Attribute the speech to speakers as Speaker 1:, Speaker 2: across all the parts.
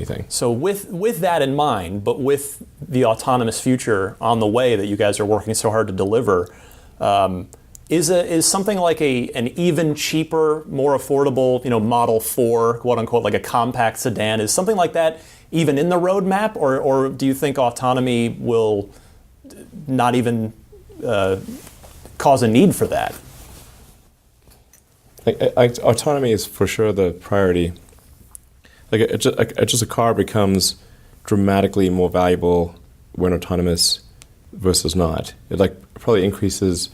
Speaker 1: anything.
Speaker 2: So with that in mind, but with the autonomous future on the way that you guys are working so hard to deliver, is something like an even cheaper, more affordable, Model 4, quote unquote, like a compact sedan, is something like that even in the roadmap, or do you think autonomy will not even cause a need for that?
Speaker 1: Autonomy is for sure the priority. Just a car becomes dramatically more valuable when autonomous versus not. It probably increases.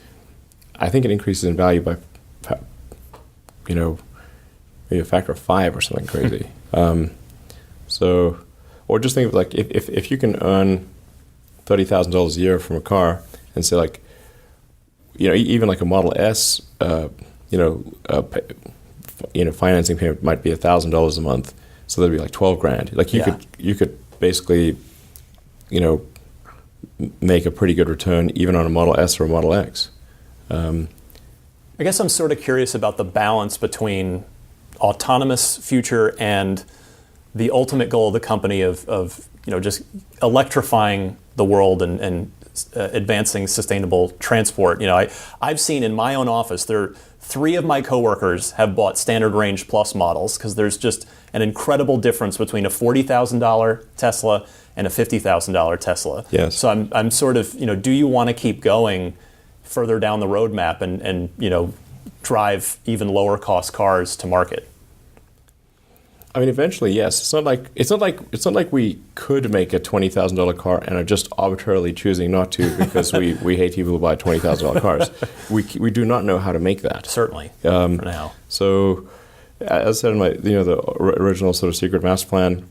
Speaker 1: I think it increases in value by, maybe a factor of 5 or something crazy. Or just think of if you can earn $30,000 a year from a car, and say even like a Model S, financing payment might be $1,000 a month, so that'd be like $12,000. You could basically, make a pretty good return even on a Model S or a Model X.
Speaker 2: I guess I'm sort of curious about the balance between autonomous future and the ultimate goal of the company of just electrifying the world and advancing sustainable transport. I've seen in my own office, 3 of my coworkers have bought Standard Range Plus models because there's just an incredible difference between a $40,000 Tesla and a $50,000 Tesla.
Speaker 1: Yes.
Speaker 2: So I'm sort of, do you want to keep going further down the roadmap and drive even lower cost cars to market?
Speaker 1: I mean, eventually, yes. It's not like we could make a $20,000 car and are just arbitrarily choosing not to because we hate people who buy $20,000 cars. We do not know how to make that.
Speaker 2: Certainly, for now.
Speaker 1: So, as I said in my the original sort of secret master plan,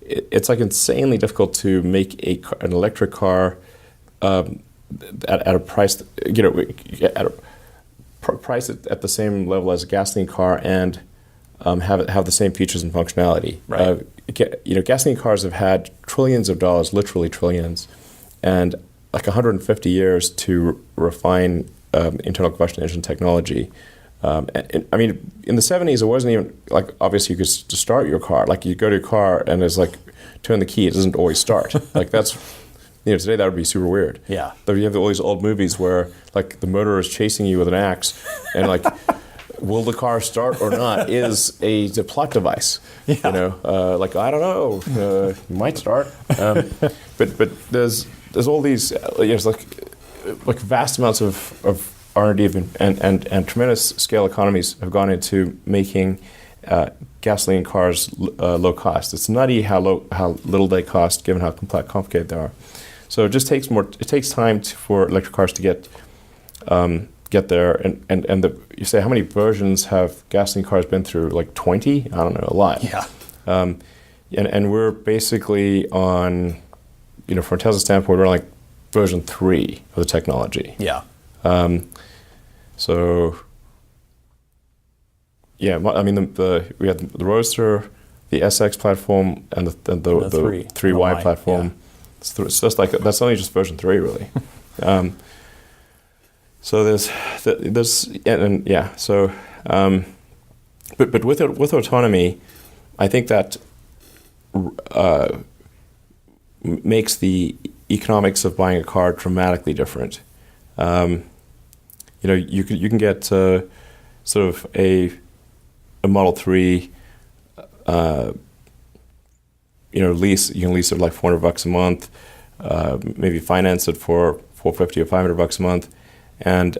Speaker 1: it's insanely difficult to make an electric car at a price at a price at the same level as a gasoline car and have the same features and functionality.
Speaker 2: Right.
Speaker 1: Gasoline cars have had trillions of dollars, literally trillions, and 150 years to refine internal combustion engine technology. In the 70s, it wasn't even obviously you could start your car. You go to a car and it's turn the key, it doesn't always start. That's today that would be super weird.
Speaker 2: Yeah.
Speaker 1: You have all these old movies where the motor is chasing you with an axe, and will the car start or not is a plot device.
Speaker 2: Yeah.
Speaker 1: I don't know, it might start. But there's all these vast amounts of R&D and tremendous scale economies have gone into making gasoline cars low cost. It's nutty how little they cost given how complicated they are. So it just takes time for electric cars to get there, and you say how many versions have gasoline cars been through? 20? I don't know, a lot.
Speaker 2: Yeah.
Speaker 1: And we're basically on, from a Tesla standpoint, we're on version 3 of the technology.
Speaker 2: Yeah.
Speaker 1: So yeah, we had the Roadster, the SX platform, and the 3Y platform.
Speaker 2: Yeah.
Speaker 1: It's just that's only just version 3 really. So but with autonomy, I think that makes the economics of buying a car dramatically different. You can get sort of a Model 3 lease. You can lease it $400 a month, maybe finance it for $450 or $500 a month, and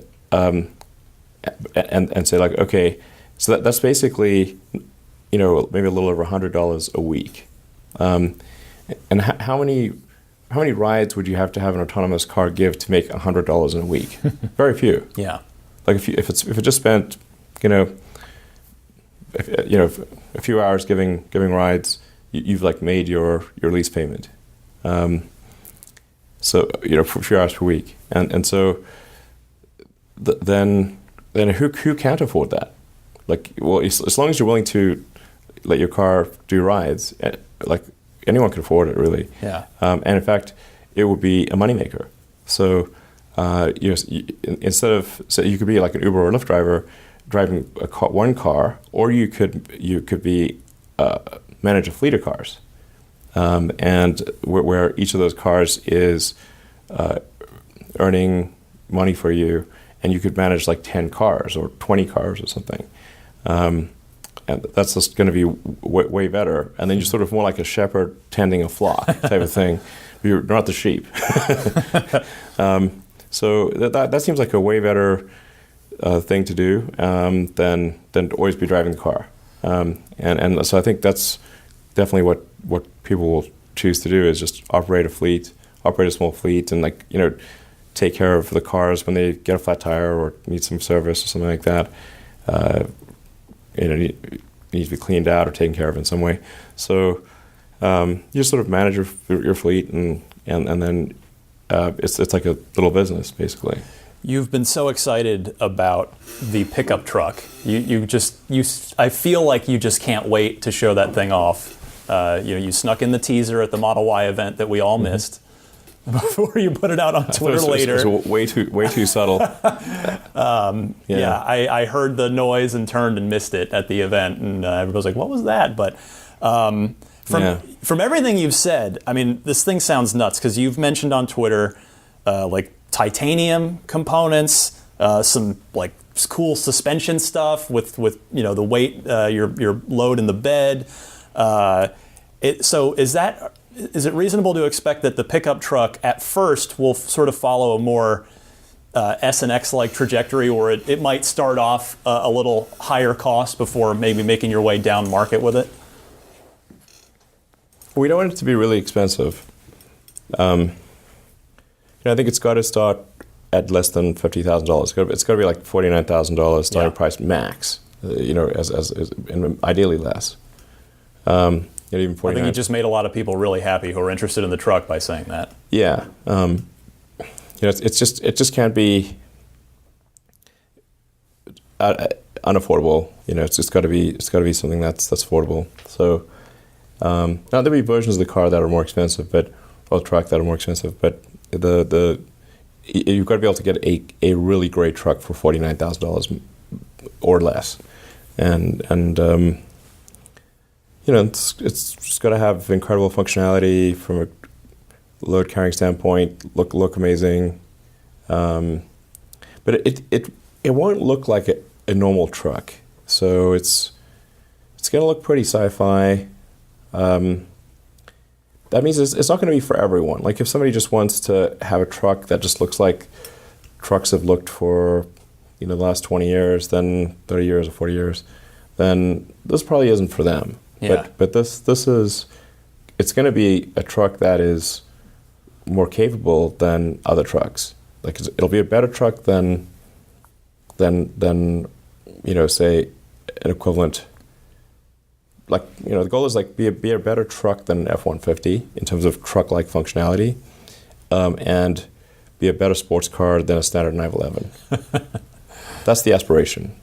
Speaker 1: say okay, so that's basically maybe a little over $100 a week. And how many rides would you have to have an autonomous car give to make $100 in a week? Very few.
Speaker 2: Yeah.
Speaker 1: If it just spent a few hours giving rides, you've made your lease payment. So for a few hours per week, and so then who can't afford that? As long as you're willing to let your car do rides, anyone can afford it really.
Speaker 2: Yeah.
Speaker 1: And in fact, it would be a moneymaker. So instead of you could be like an Uber or Lyft driver driving one car, or you could be manage a fleet of cars, and where each of those cars is earning money for you, and you could manage like 10 cars or 20 cars or something. And that's just going to be way better. And then you're sort of more like a shepherd tending a flock type of thing. You're not the sheep. So that seems like a way better thing to do than to always be driving the car. And so I think that's definitely what people will choose to do, is just operate a small fleet, and take care of the cars when they get a flat tire or need some service or something like that. Need to be cleaned out or taken care of in some way. So you just sort of manage your fleet, and then it's like a little business basically.
Speaker 2: You've been so excited about the pickup truck. I feel like you just can't wait to show that thing off. You snuck in the teaser at the Model Y event that we all missed before you put it out on Twitter later.
Speaker 1: It was way too subtle.
Speaker 2: I heard the noise and turned and missed it at the event, and everybody was like, "What was that?" But from everything you've said, I mean, this thing sounds nuts, because you've mentioned on Twitter like titanium components, some like cool suspension stuff with the weight, your load in the bed. So is it reasonable to expect that the pickup truck at first will sort of follow a more S and X-like trajectory, or it might start off a little higher cost before maybe making your way down market with it?
Speaker 1: We don't want it to be really expensive. I think it's got to start at less than $50,000. It's got to be like $49,000 starting price max. And ideally less. Even 49.
Speaker 2: I think you just made a lot of people really happy who are interested in the truck by saying that.
Speaker 1: Yeah. It just can't be unaffordable. It's got to be something that's affordable. So now there'll be versions of the car that are more expensive, or truck that are more expensive, but you've got to be able to get a really great truck for $49,000 or less, and it's just got to have incredible functionality from a load carrying standpoint, look amazing, but it won't look like a normal truck. So it's going to look pretty sci-fi. That means it's not going to be for everyone. Like if somebody just wants to have a truck that just looks like trucks have looked for the last 20 years, then 30 years or 40 years, then this probably isn't for them.
Speaker 2: Yeah.
Speaker 1: But it's going to be a truck that is more capable than other trucks. Like it'll be a better truck than say an equivalent. Like the goal is like be a better truck than an F-150 in terms of truck-like functionality, and be a better sports car than a standard 911. That's the aspiration.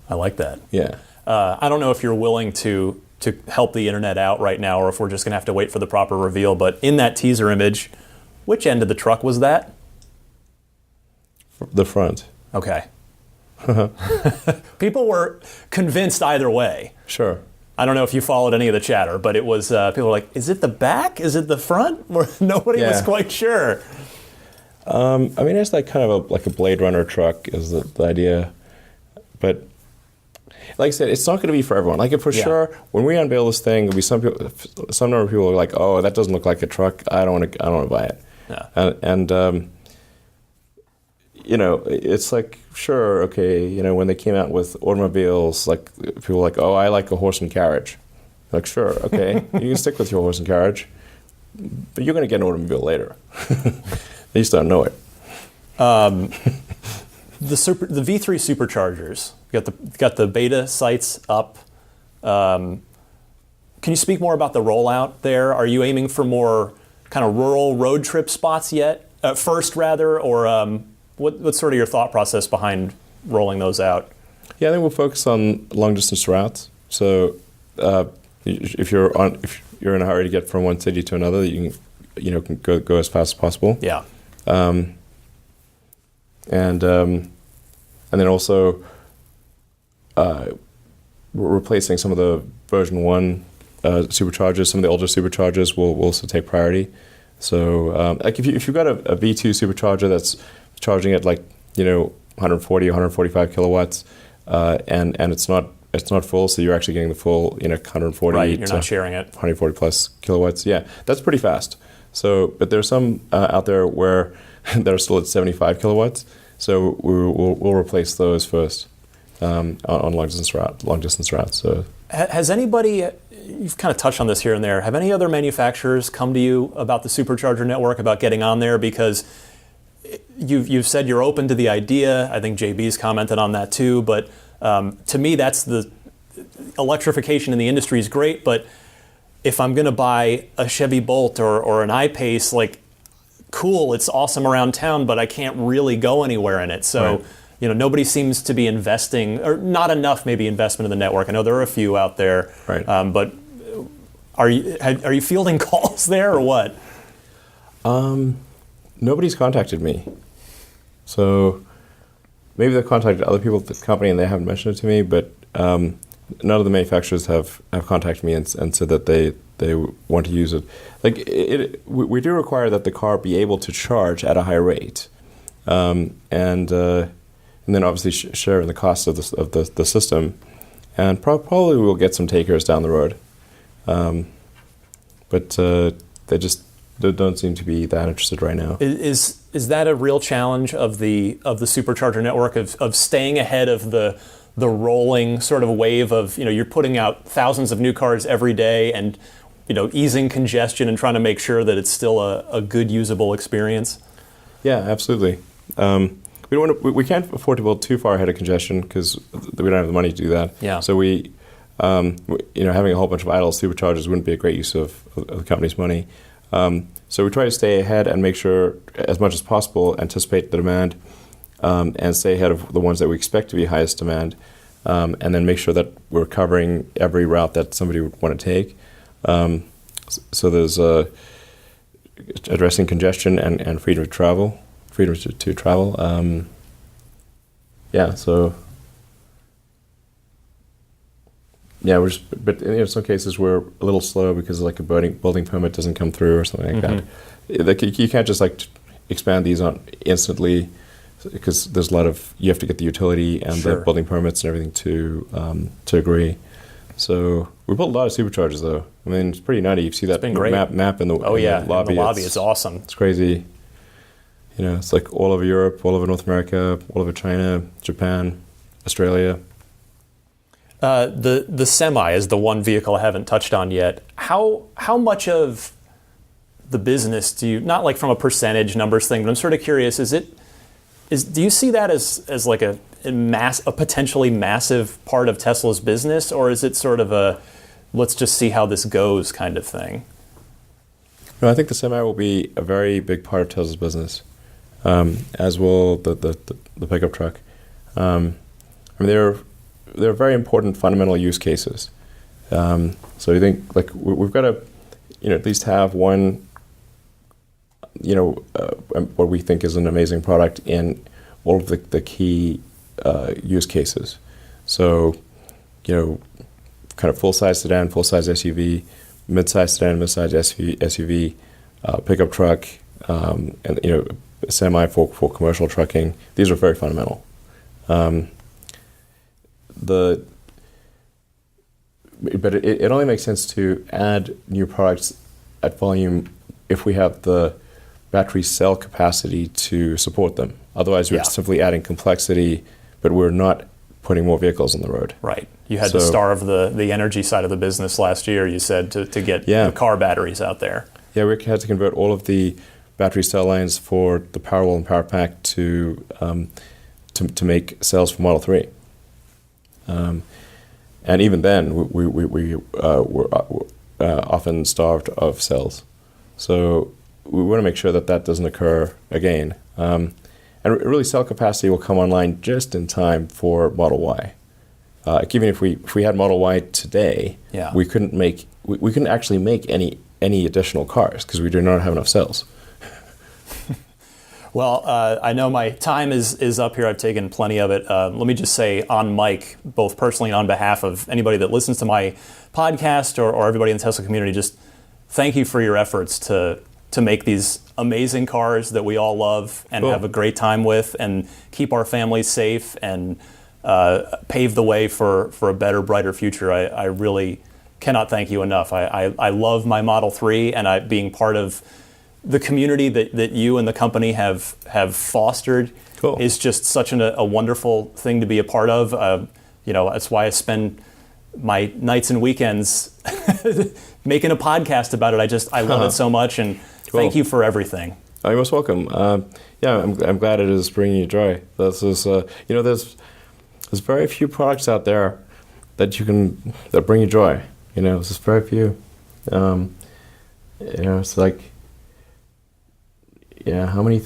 Speaker 2: I like that.
Speaker 1: Yeah.
Speaker 2: I don't know if you're willing to help the internet out right now, or if we're just going to have to wait for the proper reveal, but in that teaser image, which end of the truck was that?
Speaker 1: The front.
Speaker 2: Okay. People were convinced either way.
Speaker 1: Sure.
Speaker 2: I don't know if you followed any of the chatter, but it was people were like, is it the back? Is it the front? Nobody was quite sure.
Speaker 1: It's like kind of like a Blade Runner truck is the idea. But like I said, it's not going to be for everyone. Like for sure, when we unveil this thing, there'll be some number of people who are like, "Oh, that doesn't look like a truck. I don't want to buy it." Yeah. And it's like, sure, okay, when they came out with automobiles, like people were like, "Oh, I like a horse and carriage." Like, sure, okay, you can stick with your horse and carriage, but you're going to get an automobile later. You just don't know it.
Speaker 2: The V3 superchargers, got the beta sites up. Can you speak more about the rollout there? Are you aiming for more kind of rural road trip spots yet? First, rather, or what's sort of your thought process behind rolling those out?
Speaker 1: Yeah, I think we'll focus on long distance routes. So if you're in a hurry to get from one city to another, you can go as fast as possible.
Speaker 2: Yeah.
Speaker 1: And then also we're replacing some of the version 1 superchargers, some of the older superchargers will also take priority. So like if you've got a V2 supercharger that's charging at 140, 145 kilowatts, and it's not full, so you're actually getting the full 140.
Speaker 2: Right, you're not sharing it.
Speaker 1: 140 plus kilowatts. Yeah, that's pretty fast. So, but there's some out there where that are still at 75 kilowatts. So we'll replace those first on long distance routes. So
Speaker 2: has anybody? You've kind of touched on this here and there. Have any other manufacturers come to you about the supercharger network, about getting on there? Because you've said you're open to the idea. I think JB's commented on that too. But to me, that's the electrification in the industry is great. But if I'm going to buy a Chevy Bolt or an I-Pace, cool, it's awesome around town, but I can't really go anywhere in it. So. Right. Nobody seems to be investing, or not enough maybe investment in the network. I know there are a few out there,
Speaker 1: right.
Speaker 2: But are you fielding calls there or what?
Speaker 1: Nobody's contacted me. So maybe they've contacted other people at the company and they haven't mentioned it to me, but none of the manufacturers have contacted me and said that they want to use it. We do require that the car be able to charge at a high rate, and then obviously share in the cost of the system, and probably we'll get some takers down the road, but they just don't seem to be that interested right now.
Speaker 2: Is that a real challenge of the supercharger network of staying ahead of the rolling sort of wave of you're putting out thousands of new cars every day and easing congestion and trying to make sure that it's still a good usable experience? Yeah,
Speaker 1: absolutely. We can't afford to build too far ahead of congestion because we don't have the money to do that.
Speaker 2: Yeah.
Speaker 1: So having a whole bunch of idle superchargers wouldn't be a great use of the company's money. So we try to stay ahead and make sure, as much as possible, anticipate the demand and stay ahead of the ones that we expect to be highest demand, and then make sure that we're covering every route that somebody would want to take. So there's addressing congestion and freedom to travel. But in some cases we're a little slow because a building permit doesn't come through or something like that. You can't just expand these on instantly because there's you have to get the utility and the building permits and everything to agree. So we built a lot of superchargers though. I mean, it's pretty nutty. You see that map in the lobby.
Speaker 2: In the lobby, it's awesome.
Speaker 1: It's crazy. It's all over Europe, all over North America, all over China, Japan, Australia.
Speaker 2: The Semi is the one vehicle I haven't touched on yet. How much of the business do you, not from a percentage numbers thing, but I'm sort of curious, do you see that as a potentially massive part of Tesla's business, or is it sort of a let's just see how this goes kind of thing?
Speaker 1: No, I think the Semi will be a very big part of Tesla's business. As will the pickup truck. They're very important fundamental use cases. So you think we've got to at least have one what we think is an amazing product in all of the key use cases. So kind of full-size sedan, full-size SUV, mid-size sedan, mid-size SUV, pickup truck, and Semi for commercial trucking. These are very fundamental. But it only makes sense to add new products at volume if we have the battery cell capacity to support them. Otherwise, we're simply adding complexity, but we're not putting more vehicles on the road.
Speaker 2: Right. You had to starve the energy side of the business last year, you said, to get the car batteries out there. Yeah,
Speaker 1: we had to convert all of the battery cell lines for the Powerwall and Powerpack to make cells for Model 3. And even then, we were often starved of cells. So we want to make sure that doesn't occur again. And really, cell capacity will come online just in time for Model Y. Even if we had Model Y today, we couldn't actually make any additional cars because we do not have enough cells.
Speaker 2: Well, I know my time is up here. I've taken plenty of it. Let me just say on mic, both personally and on behalf of anybody that listens to my podcast or everybody in the Tesla community, just thank you for your efforts to make these amazing cars that we all love and have a great time with and keep our families safe and pave the way for a better, brighter future. I really cannot thank you enough. I love my Model 3 and being part of the community that you and the company have fostered is just such a wonderful thing to be a part of. That's why I spend my nights and weekends making a podcast about it. I love it so much, and thank you for everything.
Speaker 1: Oh, you're most welcome. I'm glad it is bringing you joy. This is, there's very few products out there that bring you joy. There's just very few. It's like, how many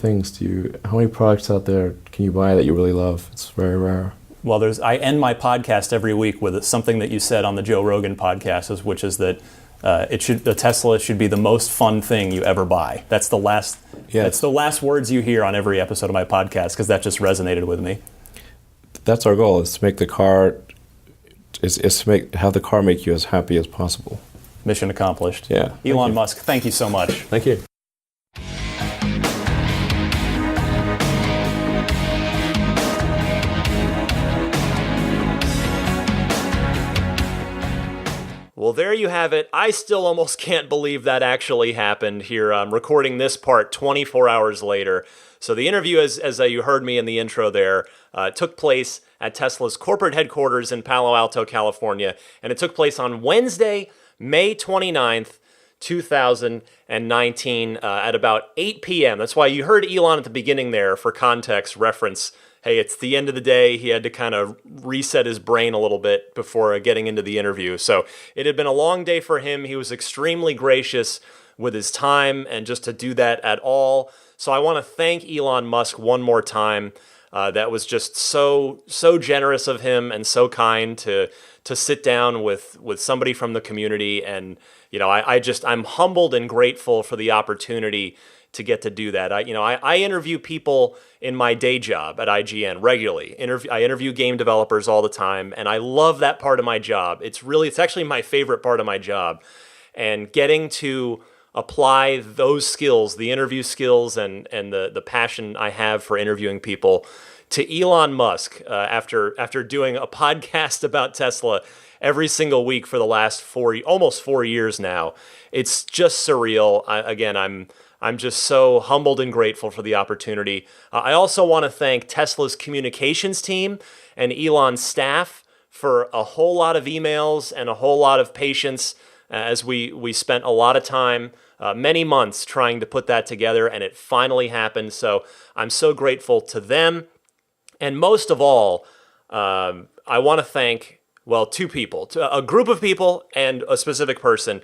Speaker 1: products out there can you buy that you really love? It's very rare.
Speaker 2: Well, I end my podcast every week with something that you said on the Joe Rogan podcast, which is that the Tesla should be the most fun thing you ever buy. That's the last.
Speaker 1: Yes.
Speaker 2: That's the last words you hear on every episode of my podcast because that just resonated with me.
Speaker 1: That's our goal: is to make the car, have the car make you as happy as possible.
Speaker 2: Mission accomplished.
Speaker 1: Yeah.
Speaker 2: Elon Musk, thank you so much.
Speaker 1: Thank you.
Speaker 3: Well, there you have it. I still almost can't believe that actually happened here. I'm recording this part 24 hours later. So the interview, as you heard me in the intro there, took place at Tesla's corporate headquarters in Palo Alto, California. And it took place on Wednesday, May 29th, 2019 at about 8 p.m. That's why you heard Elon at the beginning there for context reference. Hey, it's the end of the day. He had to kind of reset his brain a little bit before getting into the interview. So it had been a long day for him. He was extremely gracious with his time and just to do that at all. So I want to thank Elon Musk one more time. That was just so generous of him and so kind to sit down with somebody from the community. And I'm humbled and grateful for the opportunity to get to do that. I interview people in my day job at IGN regularly. I interview game developers all the time, and I love that part of my job. It's actually my favorite part of my job. And getting to apply those skills, the interview skills and the passion I have for interviewing people to Elon Musk after doing a podcast about Tesla every single week for the last almost 4 years now. It's just surreal. I'm just so humbled and grateful for the opportunity. I also want to thank Tesla's communications team and Elon's staff for a whole lot of emails and a whole lot of patience as we spent a lot of time, many months trying to put that together, and it finally happened. So I'm so grateful to them. And most of all, I want to thank, two people, a group of people and a specific person.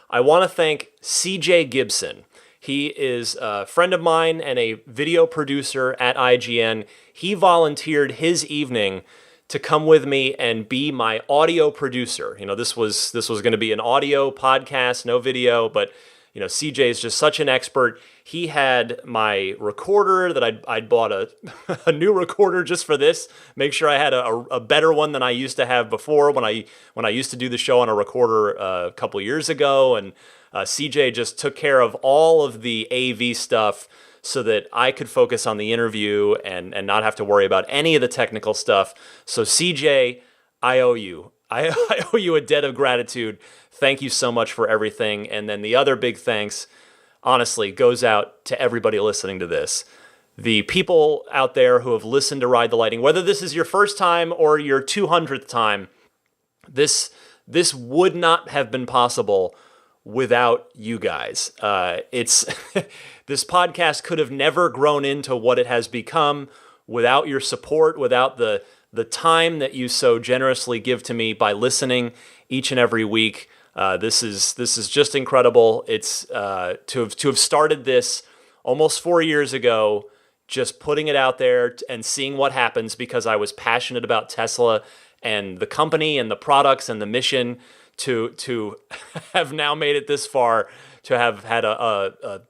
Speaker 3: I want to thank CJ Gibson. He is a friend of mine and a video producer at IGN. He volunteered his evening to come with me and be my audio producer. This was going to be an audio podcast, no video, but CJ is just such an expert. He had my recorder that I'd bought a new recorder just for this. Make sure I had a better one than I used to have before when I used to do the show on a recorder a couple years ago. And CJ just took care of all of the AV stuff so that I could focus on the interview and not have to worry about any of the technical stuff. So CJ, I owe you. I owe you a debt of gratitude. Thank you so much for everything. And then the other big thanks, honestly, goes out to everybody listening to this. The people out there who have listened to Ride the Lightning, whether this is your first time or your 200th time, this would not have been possible without you guys. This podcast could have never grown into what it has become without your support, without the time that you so generously give to me by listening each and every week. This is just incredible. It's to have started this almost 4 years ago, just putting it out there and seeing what happens because I was passionate about Tesla and the company and the products and the mission. To have now made it this far, to have had a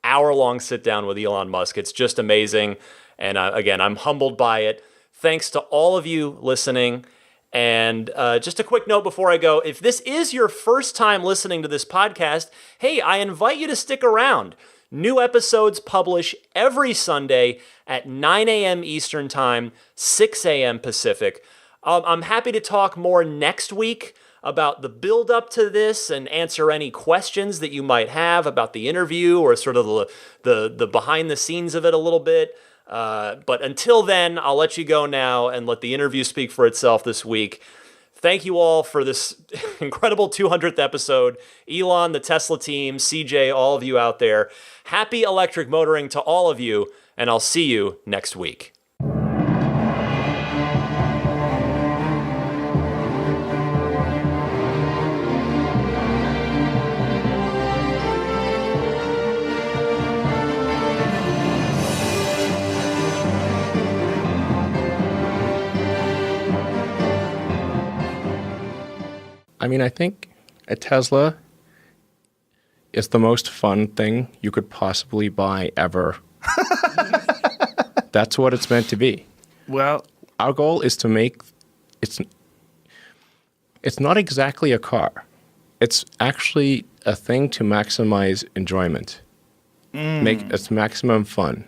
Speaker 3: hour-long sit-down with Elon Musk. It's just amazing. And again, I'm humbled by it. Thanks to all of you listening. And just a quick note before I go, if this is your first time listening to this podcast, hey, I invite you to stick around. New episodes publish every Sunday at 9 a.m. Eastern Time, 6 a.m. Pacific. I'm happy to talk more next week about the build up to this and answer any questions that you might have about the interview or sort of the behind the scenes of it a little bit. But until then, I'll let you go now and let the interview speak for itself this week. Thank you all for this incredible 200th episode. Elon, the Tesla team, CJ, all of you out there. Happy electric motoring to all of you, and I'll see you next week.
Speaker 1: I mean, I think a Tesla is the most fun thing you could possibly buy ever. That's what it's meant to be.
Speaker 4: Well,
Speaker 1: Our goal is to make it's not exactly a car. It's actually a thing to maximize enjoyment. Make it maximum fun.